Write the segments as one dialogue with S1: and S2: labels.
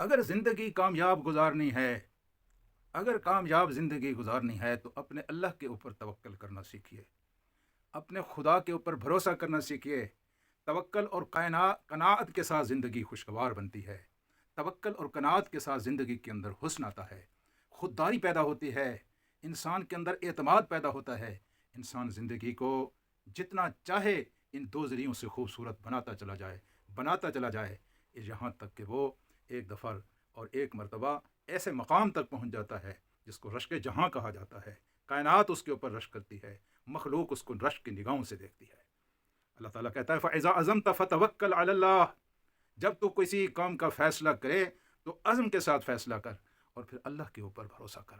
S1: اگر زندگی کامیاب گزارنی ہے، اگر کامیاب زندگی گزارنی ہے تو اپنے اللہ کے اوپر توکل کرنا سیکھیے، اپنے خدا کے اوپر بھروسہ کرنا سیکھیے۔ توکل اور قناعت کے ساتھ زندگی خوشگوار بنتی ہے۔ توکل اور قناعت کے ساتھ زندگی کے اندر حسن آتا ہے، خودداری پیدا ہوتی ہے، انسان کے اندر اعتماد پیدا ہوتا ہے۔ انسان زندگی کو جتنا چاہے ان دو ذریعوں سے خوبصورت بناتا چلا جائے، یہاں تک کہ وہ ایک دفعہ اور ایک مرتبہ ایسے مقام تک پہنچ جاتا ہے جس کو رشک جہاں کہا جاتا ہے۔ کائنات اس کے اوپر رشک کرتی ہے، مخلوق اس کو رشک کی نگاہوں سے دیکھتی ہے۔ اللہ تعالیٰ کہتا ہے فَإِذَا عَزَمْتَ فَتَوَكَّلْ عَلَى اللَّهِ، جب تو کسی کام کا فیصلہ کرے تو عزم کے ساتھ فیصلہ کر اور پھر اللہ کے اوپر بھروسہ کر،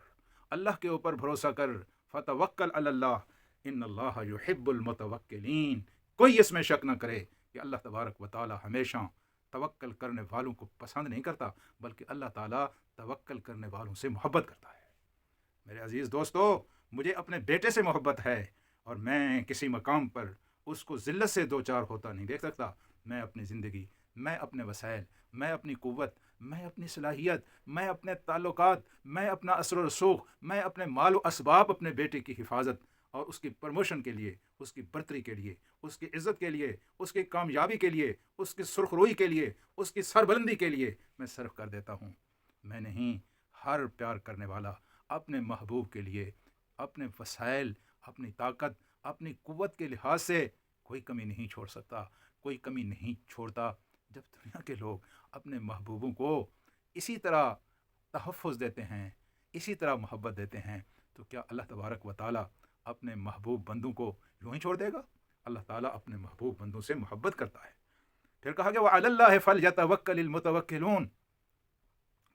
S1: اللہ کے اوپر بھروسہ کر۔ فَتَوَكَّلْ عَلَى اللَّهِ إِنَّ اللَّهَ يُحِبُّ الْمُتَوَكِّلِينَ۔ کوئی اس میں شک نہ کرے کہ اللہ تبارک و تعالی ہمیشہ توکل کرنے والوں کو پسند نہیں کرتا، بلکہ اللہ تعالیٰ توکل کرنے والوں سے محبت کرتا ہے۔ میرے عزیز دوستو، مجھے اپنے بیٹے سے محبت ہے اور میں کسی مقام پر اس کو ذلت سے دو چار ہوتا نہیں دیکھ سکتا۔ میں اپنی زندگی، میں اپنے وسائل، میں اپنی قوت، میں اپنی صلاحیت، میں اپنے تعلقات، میں اپنا اثر و رسوخ، میں اپنے مال و اسباب اپنے بیٹے کی حفاظت اور اس کی پروموشن کے لیے، اس کی برتری کے لیے، اس کی عزت کے لیے، اس کی کامیابی کے لیے، اس کی سرخ روئی کے لیے، اس کی سربلندی کے لیے میں صرف کر دیتا ہوں۔ میں نہیں، ہر پیار کرنے والا اپنے محبوب کے لیے اپنے وسائل، اپنی طاقت، اپنی قوت کے لحاظ سے کوئی کمی نہیں چھوڑ سکتا، کوئی کمی نہیں چھوڑتا۔ جب دنیا کے لوگ اپنے محبوبوں کو اسی طرح تحفظ دیتے ہیں، اسی طرح محبت دیتے ہیں، تو کیا اللہ تبارک و تعالیٰ اپنے محبوب بندوں کو یوں ہی چھوڑ دے گا؟ اللہ تعالیٰ اپنے محبوب بندوں سے محبت کرتا ہے۔ پھر کہا گیا وَعَلَى اللَّهِ فَلْيَتَوَكَّلِ الْمُتَوَكِّلُونَ۔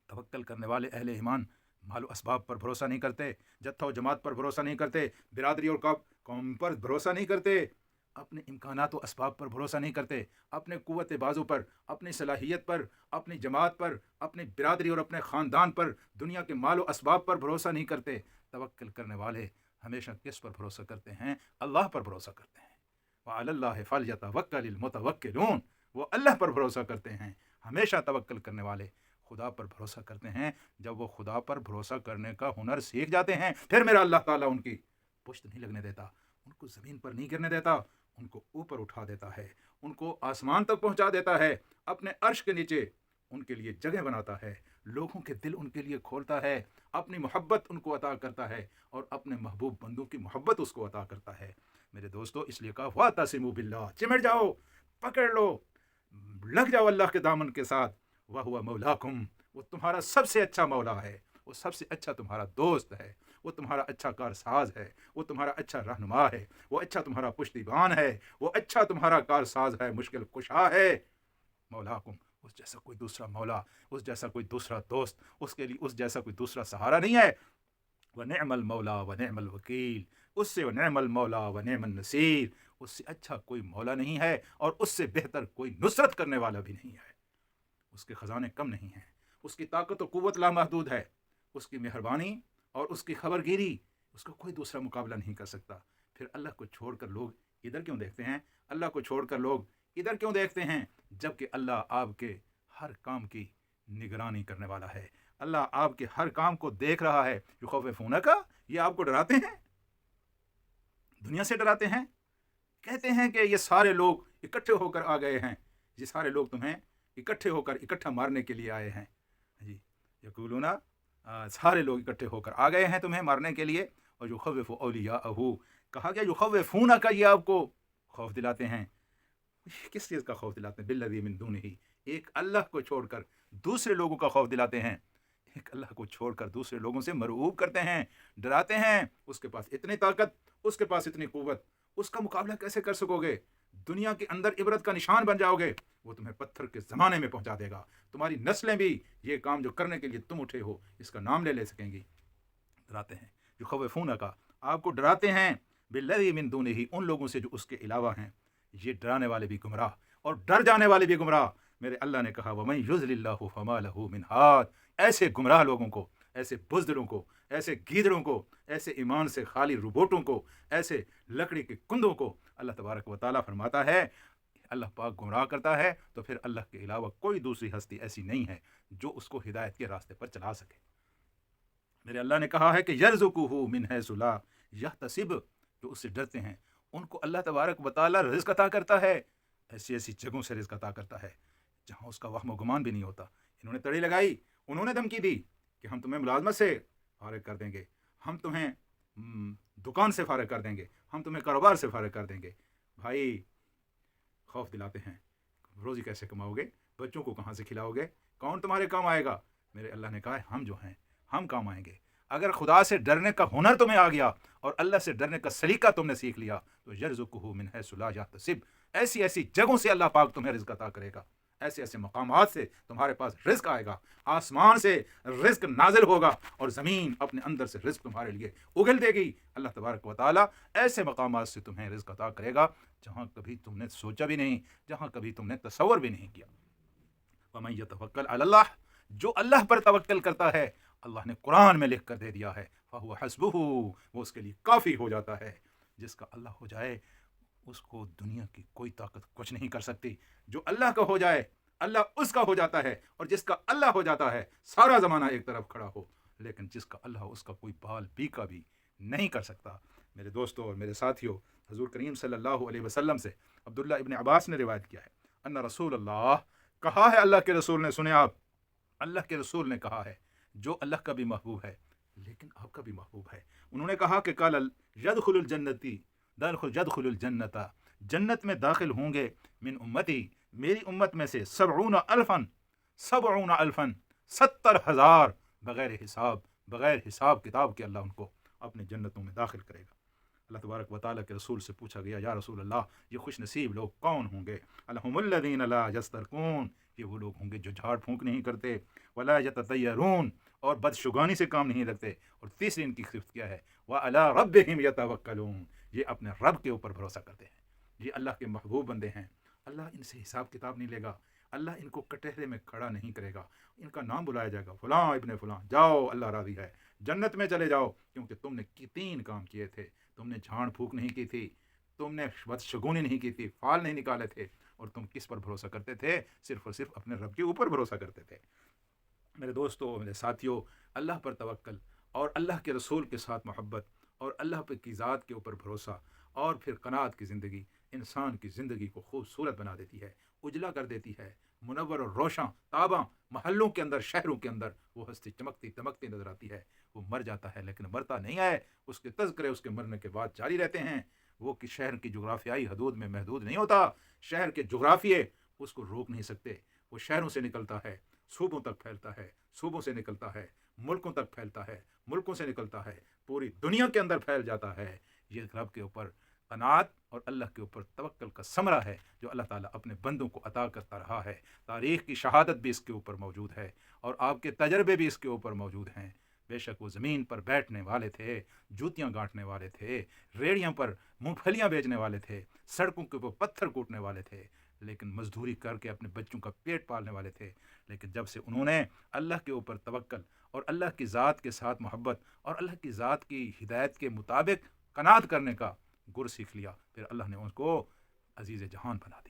S1: توکل کرنے والے اہل ایمان مال و اسباب پر بھروسہ نہیں کرتے، جتھا و جماعت پر بھروسہ نہیں کرتے، برادری اور قوم پر بھروسہ نہیں کرتے، اپنے امکانات و اسباب پر بھروسہ نہیں کرتے، اپنے قوت بازو پر، اپنی صلاحیت پر، اپنی جماعت پر، اپنی برادری اور اپنے خاندان پر، دنیا کے مال و اسباب پر بھروسہ نہیں کرتے۔ توکل کرنے والے ہمیشہ کس پر بھروسہ کرتے ہیں؟ اللہ پر بھروسہ کرتے ہیں۔ وَعَلَى اللَّهِ فَلْيَتَوَكَّلِ الْمُتَوَكِّلُونَ۔ وہ اللہ پر بھروسہ کرتے ہیں۔ ہمیشہ توکل کرنے والے خدا پر بھروسہ کرتے ہیں۔ جب وہ خدا پر بھروسہ کرنے کا ہنر سیکھ جاتے ہیں، پھر میرا اللہ تعالیٰ ان کی پشت نہیں لگنے دیتا، ان کو زمین پر نہیں گرنے دیتا، ان کو اوپر اٹھا دیتا ہے، ان کو آسمان تک پہنچا دیتا ہے، اپنے عرش کے نیچے ان کے لیے جگہ بناتا ہے، لوگوں کے دل ان کے لیے کھولتا ہے، اپنی محبت ان کو عطا کرتا ہے اور اپنے محبوب بندوں کی محبت اس کو عطا کرتا ہے۔ میرے دوستو، اس لیے کہا وَاعْتَصِمُوا بِاللَّهِ، چمٹ جاؤ، پکڑ لو، لگ جاؤ اللہ کے دامن کے ساتھ۔ وَهُوَ مَوْلَاكُمْ، وہ تمہارا سب سے اچھا مولا ہے، وہ سب سے اچھا تمہارا دوست ہے، وہ تمہارا اچھا کارساز ہے، وہ تمہارا اچھا رہنما ہے، وہ اچھا تمہارا پشتیبان ہے، وہ اچھا تمہارا کارساز ہے، مشکل کشا ہے۔ مولاکم، اس جیسا کوئی دوسرا مولا، اس جیسا کوئی دوسرا دوست، اس کے لیے اس جیسا کوئی دوسرا سہارا نہیں ہے۔ وَنِعْمَ الْمَوْلَى وَنِعْمَ الْوَكِيلُ، اس سے وَنِعْمَ الْمَوْلَى وَنِعْمَ النَّصِيرُ، اس سے اچھا کوئی مولا نہیں ہے اور اس سے بہتر کوئی نصرت کرنے والا بھی نہیں ہے۔ اس کے خزانے کم نہیں ہیں، اس کی طاقت و قوت لامحدود ہے، اس کی مہربانی اور اس کی خبر گیری اس کا کوئی دوسرا مقابلہ نہیں کر سکتا۔ پھر اللہ کو چھوڑ کر لوگ ادھر کیوں دیکھتے ہیں؟ اللہ کو چھوڑ کر لوگ ادھر کیوں دیکھتے ہیں جبکہ اللہ آپ کے ہر کام کی نگرانی کرنے والا ہے، اللہ آپ کے ہر کام کو دیکھ رہا ہے۔ یخوفونک، یہ آپ کو ڈراتے ہیں، دنیا سے ڈراتے ہیں، کہتے ہیں کہ یہ سارے لوگ اکٹھے ہو کر آ گئے ہیں، یہ سارے لوگ تمہیں اکٹھے ہو کر اکٹھا مارنے کے لیے آئے ہیں۔ جی یقولون، سارے لوگ اکٹھے ہو کر آ گئے ہیں تمہیں مارنے کے لیے۔ اور یخوف اولیاءہ، کہا گیا یخوفونک، یہ آپ کو خوف دلاتے ہیں۔ کس چیز کا خوف دلاتے ہیں؟ بالذی من دونہ، ایک اللہ کو چھوڑ کر دوسرے لوگوں کا خوف دلاتے ہیں، ایک اللہ کو چھوڑ کر دوسرے لوگوں سے مرعوب کرتے ہیں، ڈراتے ہیں۔ اس کے پاس اتنی طاقت، اس کے پاس اتنی قوت، اس کا مقابلہ کیسے کر سکو گے؟ دنیا کے اندر عبرت کا نشان بن جاؤ گے، وہ تمہیں پتھر کے زمانے میں پہنچا دے گا۔ تمہاری نسلیں بھی یہ کام جو کرنے کے لیے تم اٹھے ہو اس کا نام لے سکیں گی۔ ڈراتے ہیں، یخوفونک، آپ کو ڈراتے ہیں، بالذی من دونہ، ان لوگوں سے جو اس کے علاوہ ہیں۔ یہ ڈرانے والے بھی گمراہ اور ڈر جانے والے بھی گمراہ۔ میرے اللہ نے کہا وَمَن یُضْلِلِ اللَّهُ فَمَا لَهُ مِنْ هَادٍ، ایسے گمراہ لوگوں کو، ایسے بزدلوں کو، ایسے گیدڑوں کو، ایسے ایمان سے خالی روبوٹوں کو، ایسے لکڑی کے کندوں کو اللہ تبارک و تعالیٰ فرماتا ہے اللہ پاک گمراہ کرتا ہے تو پھر اللہ کے علاوہ کوئی دوسری ہستی ایسی نہیں ہے جو اس کو ہدایت کے راستے پر چلا سکے۔ میرے اللہ نے کہا ہے کہ یرزقہ من حیث لا یحتسب، جو اس سے ڈرتے ہیں ان کو اللہ تبارک و تعالیٰ رزق عطا کرتا ہے، ایسی ایسی جگہوں سے رزق عطا کرتا ہے جہاں اس کا وہم و گمان بھی نہیں ہوتا۔ انہوں نے تڑی لگائی، انہوں نے دھمکی دی کہ ہم تمہیں ملازمت سے فارغ کر دیں گے، ہم تمہیں دکان سے فارغ کر دیں گے، ہم تمہیں کاروبار سے فارغ کر دیں گے۔ بھائی خوف دلاتے ہیں، روزی کیسے کماؤ گے، بچوں کو کہاں سے کھلاؤ گے، کون تمہارے کام آئے گا؟ میرے اللہ نے کہا ہے ہم جو ہیں ہم کام آئیں گے۔ اگر خدا سے ڈرنے کا ہنر تمہیں آ گیا اور اللہ سے ڈرنے کا سلیقہ تم نے سیکھ لیا تو یرزقہ من حیث لا یحتسب، ایسی ایسی جگہوں سے اللہ پاک تمہیں رزق عطا کرے گا، ایسے ایسے مقامات سے تمہارے پاس رزق آئے گا، آسمان سے رزق نازل ہوگا اور زمین اپنے اندر سے رزق تمہارے لیے اگل دے گی۔ اللہ تبارک و تعالیٰ ایسے مقامات سے تمہیں رزق عطا کرے گا جہاں کبھی تم نے سوچا بھی نہیں، جہاں کبھی تم نے تصور بھی نہیں کیا۔ وَمَن يَتَوَكَّلْ عَلَى اللَّهِ، جو اللہ پر توکل کرتا ہے، اللہ نے قرآن میں لکھ کر دے دیا ہے فَهُوَ حَسْبُهُ، وہ اس کے لیے کافی ہو جاتا ہے۔ جس کا اللہ ہو جائے اس کو دنیا کی کوئی طاقت کچھ نہیں کر سکتی۔ جو اللہ کا ہو جائے اللہ اس کا ہو جاتا ہے، اور جس کا اللہ ہو جاتا ہے سارا زمانہ ایک طرف کھڑا ہو، لیکن جس کا اللہ ہو اس کا کوئی بال بھی کا بھی نہیں کر سکتا۔ میرے دوستوں اور میرے ساتھیوں، حضور کریم صلی اللہ علیہ وسلم سے عبداللہ ابن عباس نے روایت کیا ہے ان رسول اللہ، کہا ہے اللہ کے رسول نے، سنے آپ، اللہ کے رسول نے کہا ہے جو اللہ کا بھی محبوب ہے لیکن آپ کا بھی محبوب ہے، انہوں نے کہا کہ قال یدخل الجنتی یدخل الجنت، جنت میں داخل ہوں گے من امتی، میری امت میں سے 70,000 70,000 بغیر حساب کتاب کے اللہ ان کو اپنے جنتوں میں داخل کرے گا۔ اللہ تبارک و تعالیٰ کے رسول سے پوچھا گیا یا رسول اللہ یہ خوش نصیب لوگ کون ہوں گے؟ الہم الذین لا یسترقون، یہ وہ لوگ ہوں گے جو جھاڑ پھونک نہیں کرتے، ولا یتطیرون، اور بدشگانی سے کام نہیں رکھتے، اور تیسری ان کی صفت کیا ہے؟ وعلی ربہم یتوکلون، یہ اپنے رب کے اوپر بھروسہ کرتے ہیں، یہ اللہ کے محبوب بندے ہیں۔ اللہ ان سے حساب کتاب نہیں لے گا، اللہ ان کو کٹہرے میں کھڑا نہیں کرے گا، ان کا نام بلایا جائے گا فلاں ابن فلاں، جاؤ اللہ راضی ہے، جنت میں چلے جاؤ، کیونکہ تم نے 3 کام کیے تھے، تم نے جھاڑ پھونک نہیں کی تھی، تم نے بدشگونی نہیں کی تھی، فال نہیں نکالے تھے، اور تم کس پر بھروسہ کرتے تھے؟ صرف اور صرف اپنے رب کے اوپر بھروسہ کرتے تھے۔ میرے دوستو، میرے ساتھیوں، اللہ پر توکل اور اللہ کے رسول کے ساتھ محبت اور اللہ پر کی ذات کے اوپر بھروسہ اور پھر قناعت کی زندگی انسان کی زندگی کو خوبصورت بنا دیتی ہے، اجلا کر دیتی ہے، منور اور روشن تاباں محلوں کے اندر، شہروں کے اندر وہ ہستی چمکتی دمکتی نظر آتی ہے۔ وہ مر جاتا ہے لیکن مرتا نہیں ہے، اس کے تذکرے اس کے مرنے کے بعد جاری رہتے ہیں۔ وہ کہ شہر کی جغرافیائی حدود میں محدود نہیں ہوتا، شہر کے جغرافیے اس کو روک نہیں سکتے، وہ شہروں سے نکلتا ہے، صوبوں تک پھیلتا ہے، صوبوں سے نکلتا ہے، ملکوں تک پھیلتا ہے، ملکوں سے نکلتا ہے، پوری دنیا کے اندر پھیل جاتا ہے۔ یہ رب کے اوپر قناعت اور اللہ کے اوپر توکل کا ثمرہ ہے جو اللہ تعالیٰ اپنے بندوں کو عطا کرتا رہا ہے۔ تاریخ کی شہادت بھی اس کے اوپر موجود ہے اور آپ کے تجربے بھی اس کے اوپر موجود ہیں۔ بے شک وہ زمین پر بیٹھنے والے تھے، جوتیاں گانٹنے والے تھے، ریڑیاں پر مونگ پھلیاں بیچنے والے تھے، سڑکوں کے اوپر پتھر کوٹنے والے تھے، لیکن مزدوری کر کے اپنے بچوں کا پیٹ پالنے والے تھے۔ لیکن جب سے انہوں نے اللہ کے اوپر توکل اور اللہ کی ذات کے ساتھ محبت اور اللہ کی ذات کی ہدایت کے مطابق قناعت کرنے کا گر سیکھ لیا، پھر اللہ نے ان کو عزیز جہان بنا دیا۔